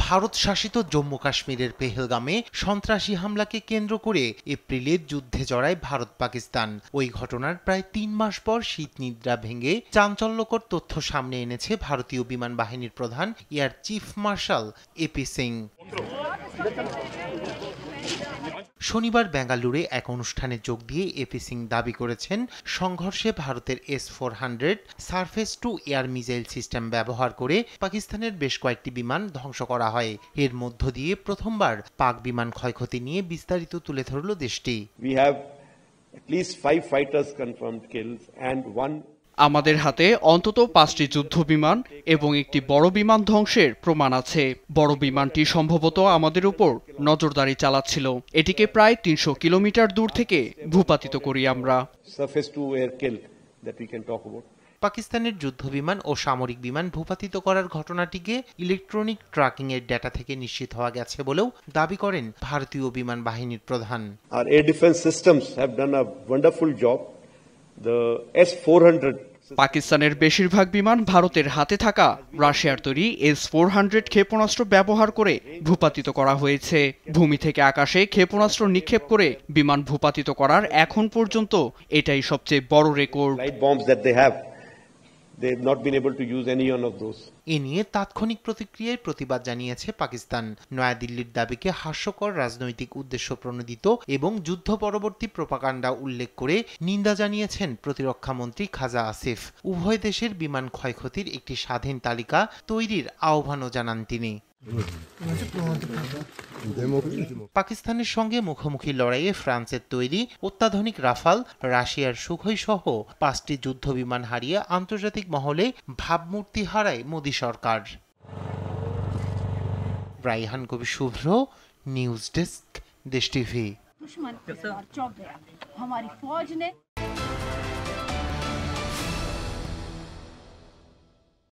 ভারত শাসিত জম্মু কাশ্মীরের পেহেলগামে সন্ত্রাসী হামলাকে কেন্দ্র করে এপ্রিলে যুদ্ধে জড়ায় ভারত পাকিস্তান। ওই ঘটনার প্রায় ৩ মাস পর শীত নিদ্রা ভেঙে চাঞ্চল্যকর তথ্য সামনে এনেছে ভারতীয় বিমান বাহিনীর প্রধান air chief marshal AP Singh. শনিবার বেঙ্গালুরুতে এক অনুষ্ঠানে যোগ দিয়ে এপি সিং দাবি করেছেন, সংঘর্ষে ভারতের S-400 surface two air missile system ব্যবহার করে পাকিস্তানের বেশ কয়েকটি বিমান ধ্বংস করা হয়। এর মধ্য দিয়ে প্রথমবার পাক বিমান ক্ষয়ক্ষতি নিয়ে বিস্তারিত তুলে ধরল দেশটি। We have at least 5 fighters confirmed kills and 1 আমাদের হাতে অন্তত 5টি যুদ্ধ বিমান এবং একটি বড় বিমান ধ্বংসের প্রমাণ আছে। বড় বিমানটি সম্ভবত আমাদের উপর নজরদারি চালাচ্ছিল। এটিকে প্রায় 300 কিলোমিটার দূর থেকে ভূপাতিত করি আমরা। পাকিস্তানের যুদ্ধ বিমান ও সামরিক বিমান ভূপাতিত করার ঘটনাটিকে ইলেকট্রনিক ট্র্যাকিং এর ডেটা থেকে নিশ্চিত হওয়া গেছে বলেও দাবি করেন ভারতীয় বিমান বাহিনীর প্রধান। Our air defense systems have done a wonderful job. The S-400 পাকিস্তানের বেশিরভাগ বিমান ভারতের হাতে থাকা রাশিয়ার তৈরি S-400 ক্ষেপণাস্ত্র ব্যবহার করে ভূপাতিত করা হয়েছে। ভূমি থেকে আকাশে ক্ষেপণাস্ত্র নিক্ষেপ করে বিমান ভূপাতিত করার এখন পর্যন্ত এটাই সবচেয়ে বড় record. They've not been able to use any one of those. এ নিয়ে তাৎক্ষণিক প্রতিক্রিয়ায় প্রতিবাদ জানিয়েছে পাকিস্তান। নয়াদিল্লির দাবিকে হাস্যকর, রাজনৈতিক উদ্দেশ্য প্রণোদিত এবং যুদ্ধ পরবর্তী প্রোপাগান্ডা উল্লেখ করে নিন্দা জানিয়েছেন প্রতিরক্ষা মন্ত্রী খাজা আসিফ। উভয় দেশের বিমান ক্ষয়ক্ষতির একটি স্বাধীন তালিকা তৈরির আহ্বানও জানান তিনি। পাকিস্তানের সঙ্গে মুখোমুখি লড়াইয়ে ফ্রান্সের তৈরি অত্যাধুনিক রাফাল, রাশিয়ার সুখোই সহ 5টি যুদ্ধ বিমান হারিয়ে আন্তর্জাতিক মহলে ভাবমূর্তি হারায় মোদী সরকার। রাইহান কবির শুভ্র, নিউজ ডেস্ক, দেশ টিভি।